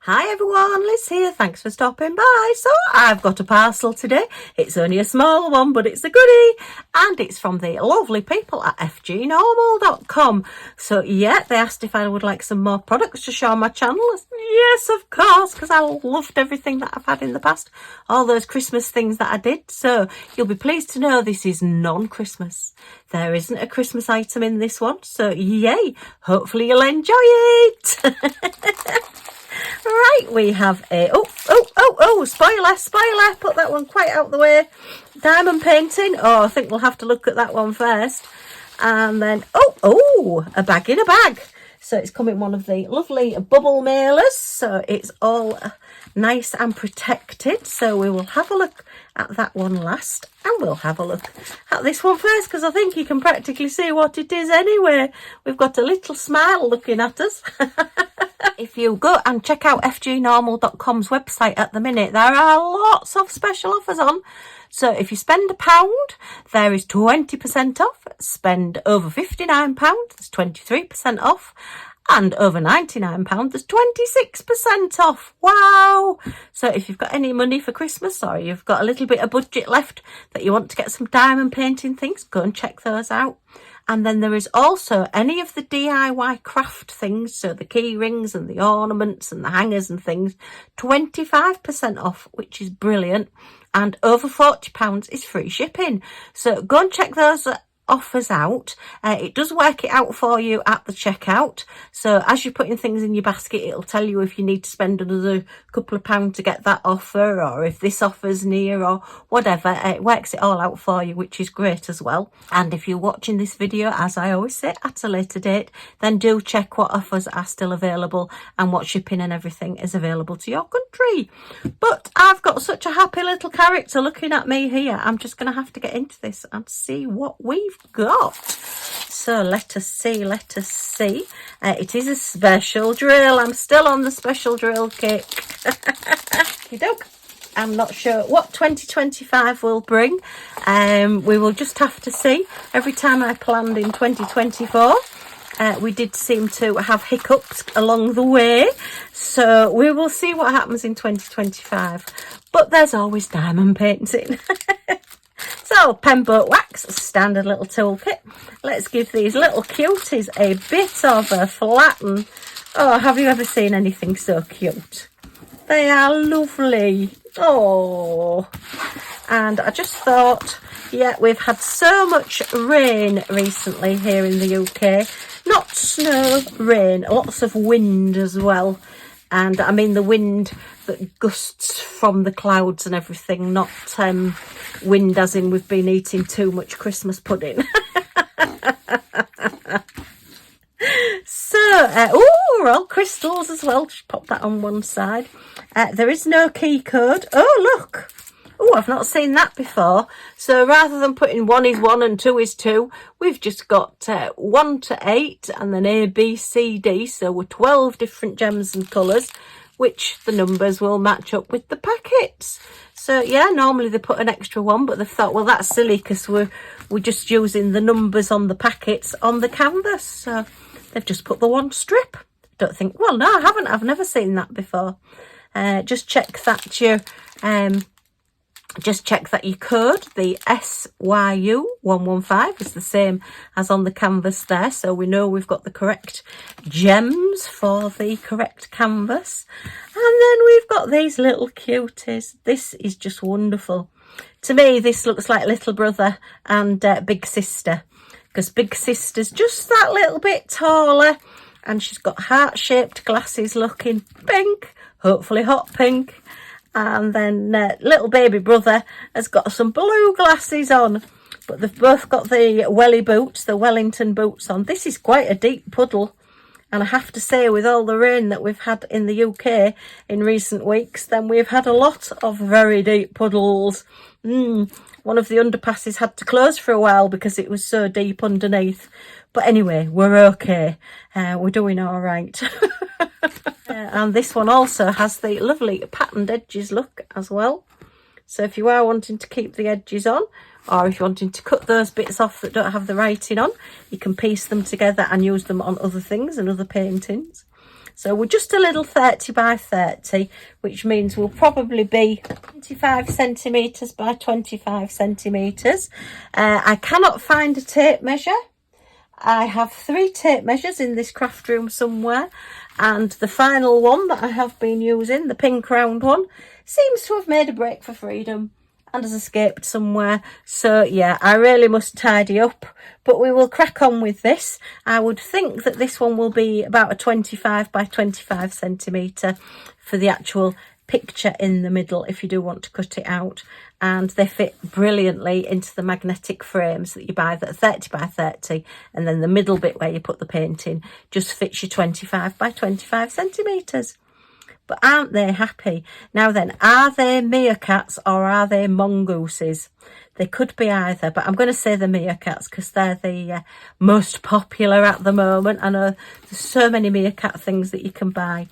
Hi everyone, Liz here. Thanks for stopping by. So I've got a parcel today. It's only a small one, but it's a goodie. And it's from the lovely people at FGNORMAL.com. So yeah, they asked if I would like some more products to show on my channel. Yes, of course, because I loved everything that I've had in the past. All those Christmas things that I did. So you'll be pleased to know this is non-Christmas. There isn't a Christmas item in this one. So yay, hopefully you'll enjoy it. Right, we have a, spoiler, put that one quite out the way. Diamond painting, I think we'll have to look at that one first. And then, a bag in a bag. So it's come in one of the lovely bubble mailers, so it's all nice and protected. So we will have a look at that one last, and we'll have a look at this one first, because I think you can practically see what it is anyway. We've got a little smile looking at us. If you go and check out FGNORMAL.com's website at the minute, there are lots of special offers on. So if you spend £1, there is 20% off. Spend over £59, there's 23% off. And over £99, there's 26% off. Wow! So if you've got any money for Christmas, or you've got a little bit of budget left that you want to get some diamond painting things, go and check those out. And then there is also any of the DIY craft things, so the key rings and the ornaments and the hangers and things, 25% off, which is brilliant. And over £40 is free shipping. So go and check those offers out. It does work it out for you at the checkout. So as you're putting things in your basket, it'll tell you if you need to spend another couple of pounds to get that offer, or if this offer's near, or whatever. It works it all out for you, which is great as well. And if you're watching this video, as I always say, at a later date, then do check what offers are still available and what shipping and everything is available to your country. But I've got such a happy little character looking at me here. I'm just going to have to get into this and see what we've got. So let us see. It is a special drill. I'm still on the special drill kick. I'm not sure what 2025 will bring. We will just have to see. Every time I planned in 2024, we did seem to have hiccups along the way. So we will see what happens in 2025. But there's always diamond painting. So, pen boat wax, standard little toolkit. Let's give these little cuties a bit of a flatten. Oh, have you ever seen anything so cute? They are lovely. Oh, and I just thought, yeah, we've had so much rain recently here in the UK. Not snow, rain, lots of wind as well. And I mean the wind that gusts from the clouds and everything, not wind as in we've been eating too much Christmas pudding. So, we're all crystals as well. Just pop that on one side. There is no key code. Oh, look. Oh, I've not seen that before. So rather than putting 1 is 1 and 2 is 2, we've just got 1 to 8 and then A, B, C, D. So we're 12 different gems and colours, which the numbers will match up with the packets. So yeah, normally they put an extra 1, but they've thought, well, that's silly because we're just using the numbers on the packets on the canvas. So they've just put the 1 strip. Don't think, well, no, I haven't. I've never seen that before. Just check that your code, the SYU115, is the same as on the canvas there. So we know we've got the correct gems for the correct canvas. And then we've got these little cuties. This is just wonderful. To me, this looks like little brother and big sister, because big sister's just that little bit taller, and she's got heart-shaped glasses looking pink, hopefully hot pink. And then little baby brother has got some blue glasses on, but they've both got the welly boots, the Wellington boots on. This is quite a deep puddle, and I have to say, with all the rain that we've had in the UK in recent weeks, then we've had a lot of very deep puddles. One of the underpasses had to close for a while because it was so deep underneath. But anyway, we're okay. We're doing all right. And this one also has the lovely patterned edges look as well. So if you are wanting to keep the edges on, or if you're wanting to cut those bits off that don't have the writing on, you can piece them together and use them on other things and other paintings. So we're just a little 30 by 30, which means we'll probably be 25 centimetres by 25 centimetres. I cannot find a tape measure. I have 3 tape measures in this craft room somewhere, and the final one that I have been using, the pink round one, seems to have made a break for freedom and has escaped somewhere. So yeah, I really must tidy up, but we will crack on with this. I would think that this one will be about a 25 by 25 centimetre for the actual picture in the middle if you do want to cut it out, and they fit brilliantly into the magnetic frames that you buy that are 30 by 30, and then the middle bit where you put the paint in just fits your 25 by 25 centimetres. But aren't they happy? Now then, are they meerkats or are they mongooses? They could be either, but I'm going to say the meerkats because they're the most popular at the moment. I know there's so many meerkat things that you can buy,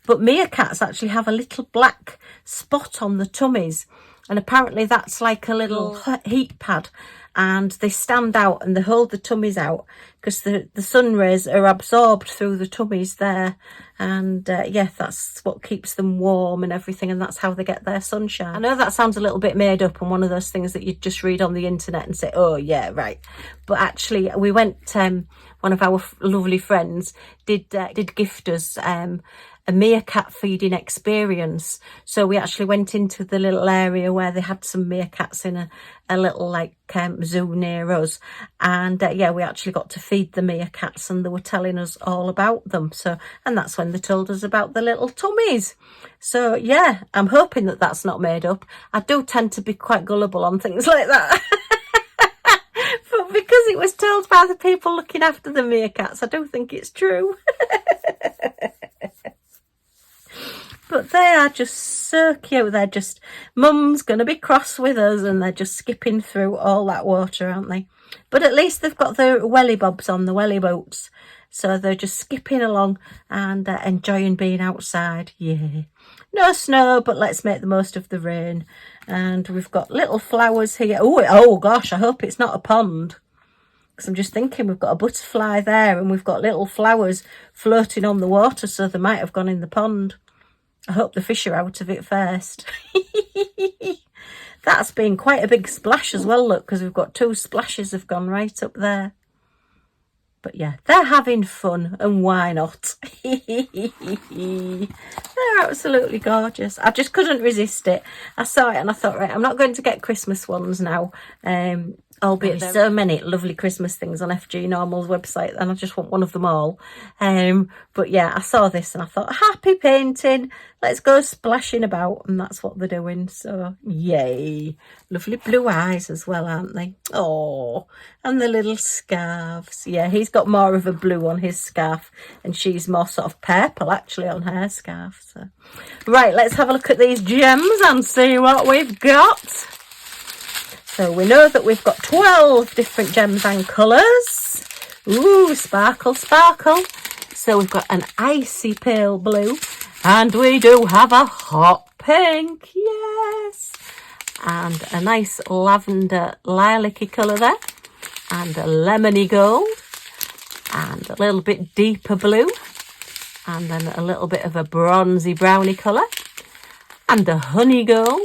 but meerkats actually have a little black spot on the tummies, and apparently that's like a little heat pad, and they stand out and they hold the tummies out because the sun rays are absorbed through the tummies there, and yeah, that's what keeps them warm and everything, and that's how they get their sunshine. I know that sounds a little bit made up and one of those things that you just read on the internet and say, oh yeah, right, but actually we went, one of our lovely friends did gift us a meerkat feeding experience. So we actually went into the little area where they had some meerkats in a little like zoo near us, and yeah, we actually got to feed the meerkats, and they were telling us all about them. So, and that's when they told us about the little tummies. So yeah, I'm hoping that that's not made up. I do tend to be quite gullible on things like that. But because it was told by the people looking after the meerkats, I do think it's true. But they are just so cute. They're just, Mum's going to be cross with us, and they're just skipping through all that water, aren't they? But at least they've got their welly bobs on, the welly boats. So they're just skipping along and enjoying being outside. Yeah. No snow, but let's make the most of the rain. And we've got little flowers here. Oh gosh, I hope it's not a pond. Because I'm just thinking we've got a butterfly there, and we've got little flowers floating on the water, so they might have gone in the pond. I hope the fish are out of it first. That's been quite a big splash as well, look, because we've got 2 splashes have gone right up there. But yeah, they're having fun, and why not? They're absolutely gorgeous. I just couldn't resist it. I saw it and I thought, right, I'm not going to get Christmas ones now. Albeit there's so many lovely Christmas things on FGNORMAL's website, and I just want one of them all. But yeah, I saw this and I thought, happy painting, let's go splashing about, and that's what they're doing. So yay. Lovely blue eyes as well, aren't they? Oh, and the little scarves. Yeah, he's got more of a blue on his scarf, and she's more sort of purple actually on her scarf. So right, let's have a look at these gems and see what we've got. So we know that we've got 12 different gems and colours. Ooh, sparkle, sparkle. So we've got an icy pale blue, and we do have a hot pink, yes. And a nice lavender lilac-y colour there, and a lemony gold, and a little bit deeper blue, and then a little bit of a bronzy browny colour, and a honey gold,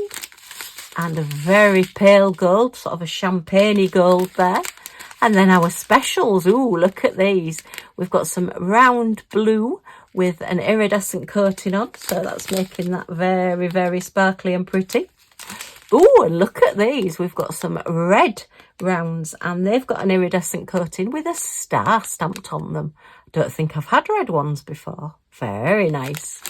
and a very pale gold, sort of a champagne-y gold there. And then our specials, ooh, look at these. We've got some round blue with an iridescent coating on, so that's making that very, very sparkly and pretty. Ooh, and look at these. We've got some red rounds, and they've got an iridescent coating with a star stamped on them. I don't think I've had red ones before. Very nice.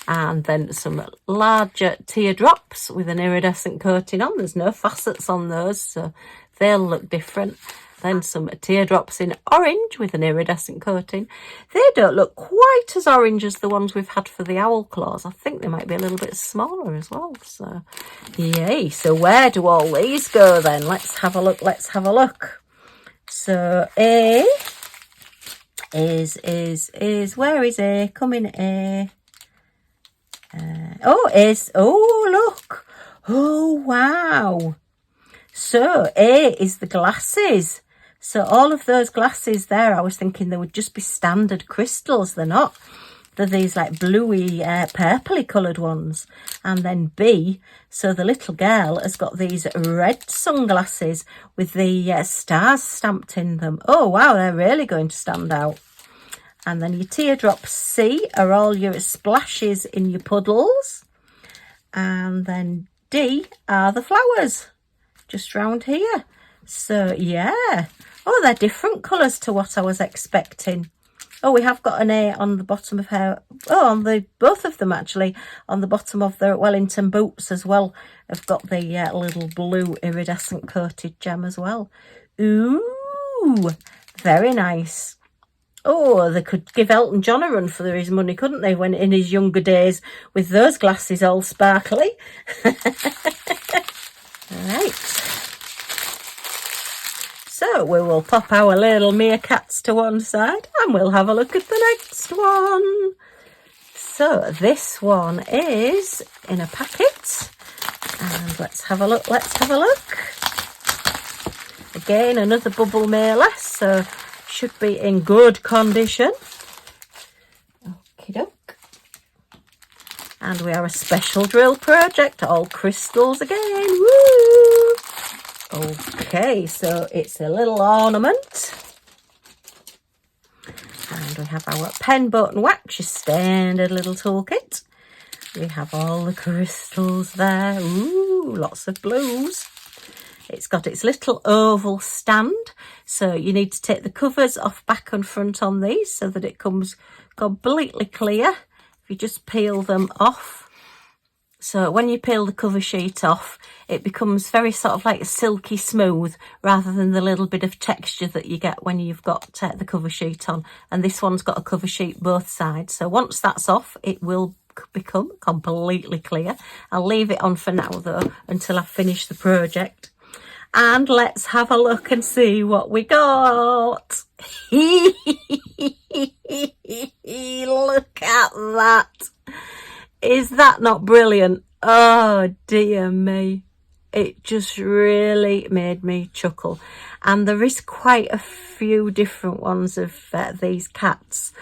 And then some larger teardrops with an iridescent coating on. There's no facets on those, so they'll look different. Then some teardrops in orange with an iridescent coating. They don't look quite as orange as the ones we've had for the owl claws. I think they might be a little bit smaller as well. So, yay. So where do all these go then? Let's have a look. Let's have a look. So A is where is A? Come in, A. Oh, look. Oh, wow. So A is the glasses. So all of those glasses there, I was thinking they would just be standard crystals. They're not. they're these like bluey, purpley coloured ones. And then B, so the little girl has got these red sunglasses with the stars stamped in them. Oh wow, they're really going to stand out. And then your teardrops C are all your splashes in your puddles. And then D are the flowers, just round here. So yeah, oh, they're different colours to what I was expecting. Oh, we have got an A on the bottom of her, oh, on the both of them actually, on the bottom of the Wellington boots as well. I've got the little blue iridescent coated gem as well. Ooh, very nice. Oh, they could give Elton John a run for his money, couldn't they, when in his younger days, with those glasses all sparkly. Right. So we will pop our little meerkats to one side and we'll have a look at the next one. So this one is in a packet. And let's have a look, Again, another bubble mailer, so should be in good condition. Okie doke. And we are a special drill project, all crystals again. Woo! Okay, so it's a little ornament. And we have our pen, boat and wax, your standard little toolkit. We have all the crystals there. Ooh, lots of blues. It's got its little oval stand, so you need to take the covers off back and front on these so that it comes completely clear. If you just peel them off. So when you peel the cover sheet off, it becomes very sort of like silky smooth rather than the little bit of texture that you get when you've got the cover sheet on. And this one's got a cover sheet both sides. So once that's off, it will become completely clear. I'll leave it on for now though until I've finished the project. And let's have a look and see what we got. Look at that. Is that not brilliant? Oh, dear me. It just really made me chuckle. And there is quite a few different ones of these cats.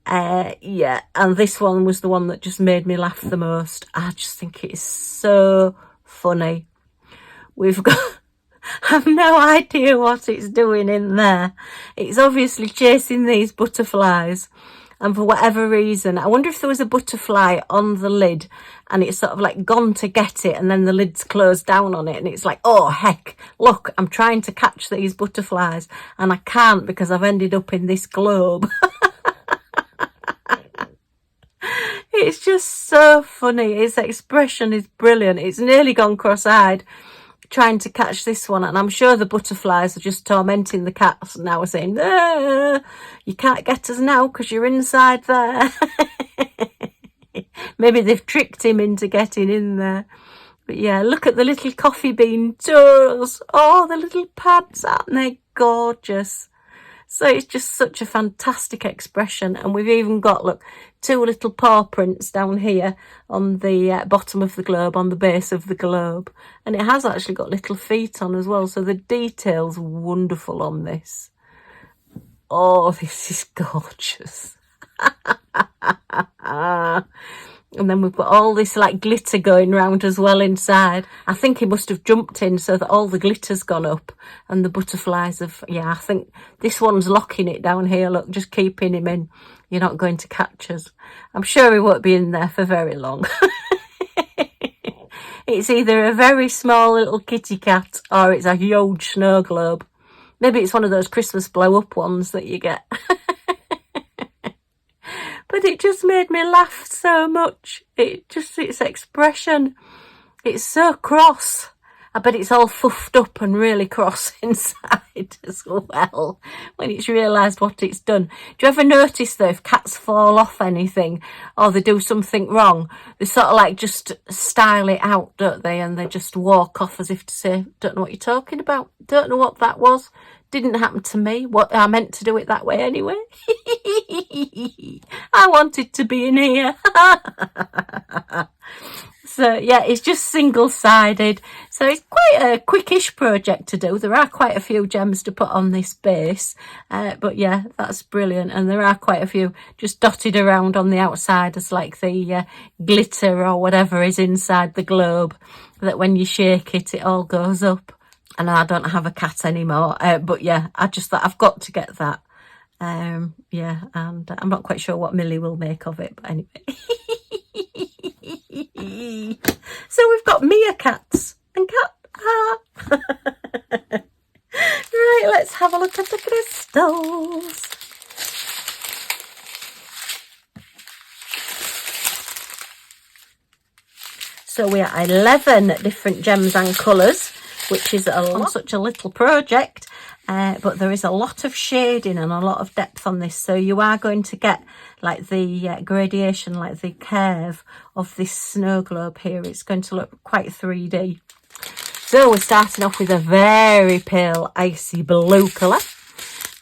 Yeah, and this one was the one that just made me laugh the most. I just think it is so funny. We've got... I've no idea what it's doing in there. It's obviously chasing these butterflies. And for whatever reason, I wonder if there was a butterfly on the lid and it's sort of like gone to get it and then the lid's closed down on it and it's like, oh heck, look, I'm trying to catch these butterflies and I can't because I've ended up in this globe. It's just so funny. Its expression is brilliant. It's nearly gone cross-eyed trying to catch this one, and I'm sure the butterflies are just tormenting the cats now, saying, ah, you can't get us now because you're inside there. Maybe they've tricked him into getting in there. But yeah, look at the little coffee bean toes. Oh, the little pads, aren't they gorgeous? So it's just such a fantastic expression. And we've even got, look, two little paw prints down here on the bottom of the globe, on the base of the globe. And it has actually got little feet on as well. So the detail's wonderful on this. Oh, this is gorgeous. And then we've got all this like glitter going round as well inside. I think he must have jumped in so that all the glitter's gone up and the butterflies have, yeah, I think this one's locking it down here. Look, just keeping him in. You're not going to catch us. I'm sure he won't be in there for very long. It's either a very small little kitty cat or it's a huge snow globe. Maybe it's one of those Christmas blow-up ones that you get. But it just made me laugh so much. Its expression, it's so cross. I bet it's all fuffed up and really cross inside as well when it's realised what it's done. Do you ever notice though, if cats fall off anything or they do something wrong, they sort of like just style it out, don't they? And they just walk off as if to say, don't know what you're talking about. Don't know what that was. Didn't happen to me. What I meant to do it that way anyway. I wanted to be in here. So yeah, it's just single-sided, so it's quite a quickish project to do. There are quite a few gems to put on this base, but yeah, that's brilliant. And there are quite a few just dotted around on the outside as like the glitter or whatever is inside the globe, that when you shake it, it all goes up. And I don't have a cat anymore, but yeah, I just thought I've got to get that. Yeah, and I'm not quite sure what Millie will make of it, but anyway. So we've got meerkats and cat. Right, let's have a look at the crystals. So we are 11 different gems and colours, which is on such a little project. But there is a lot of shading and a lot of depth on this, so you are going to get like the gradation, like the curve of this snow globe here. It's going to look quite 3D. So we're starting off with a very pale icy blue colour,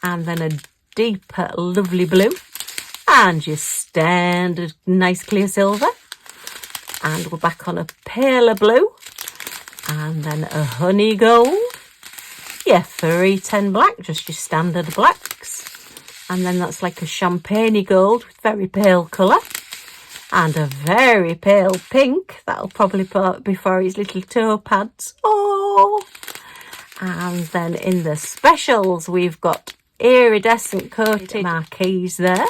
and then a deeper lovely blue, and your standard nice clear silver, and we're back on a paler blue, and then a honey gold. Yeah, 310 black, just your standard blacks. And then that's like a champagne gold with very pale colour. And a very pale pink. That'll probably be for his little toe pads. Oh! And then in the specials, we've got iridescent coated marquees there.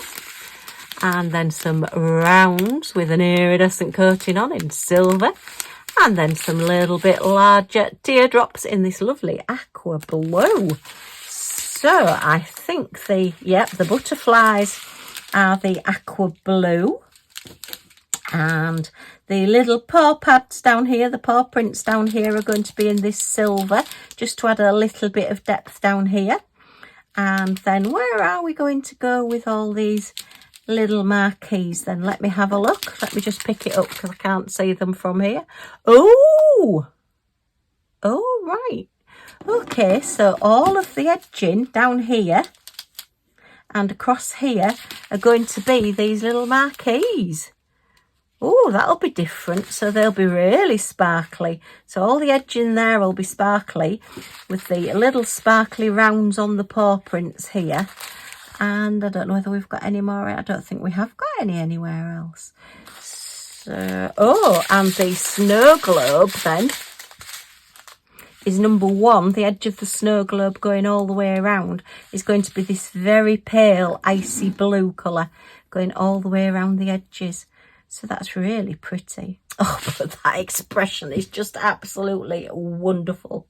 And then some rounds with an iridescent coating on in silver. And then some little bit larger teardrops in this lovely aqua blue. So I think the butterflies are the aqua blue. And the little paw pads down here, the paw prints down here are going to be in this silver, just to add a little bit of depth down here. And then where are we going to go with all these little marquees then? Let me have a look. Let me just pick it up because I can't see them from here. Oh right, okay, so all of the edging down here and across here are going to be these little marquees. Oh, that'll be different, so they'll be really sparkly. So all the edging there will be sparkly with the little sparkly rounds on the paw prints here. And I don't know whether we've got any more. I don't think we have got any anywhere else. So, oh, and the snow globe then is number 1. The edge of the snow globe going all the way around is going to be this very pale icy blue colour going all the way around the edges. So that's really pretty. Oh, but that expression is just absolutely wonderful.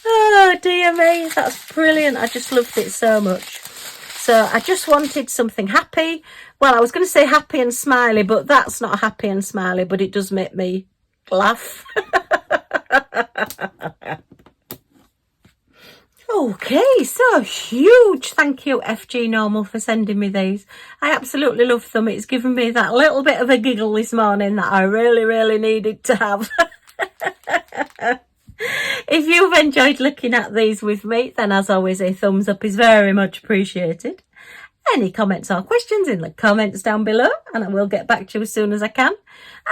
Oh dear me, that's brilliant. I just loved it so much. So I just wanted something happy. Well, I was going to say happy and smiley, but that's not happy and smiley, but it does make me laugh. Okay, so huge thank you FGNORMAL for sending me these. I absolutely love them. It's given me that little bit of a giggle this morning that I really needed to have. If you've enjoyed looking at these with me, then as always a thumbs up is very much appreciated. Any comments or questions in the comments down below, and I will get back to you as soon as I can.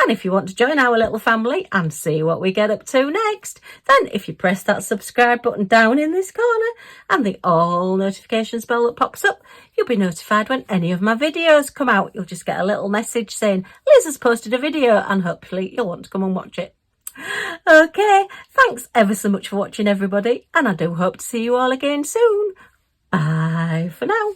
And if you want to join our little family and see what we get up to next, then if you press that subscribe button down in this corner and the all notifications bell that pops up, you'll be notified when any of my videos come out. You'll just get a little message saying Liz has posted a video, and hopefully you'll want to come and watch it. Okay, thanks ever so much for watching everybody, and I do hope to see you all again soon. Bye for now.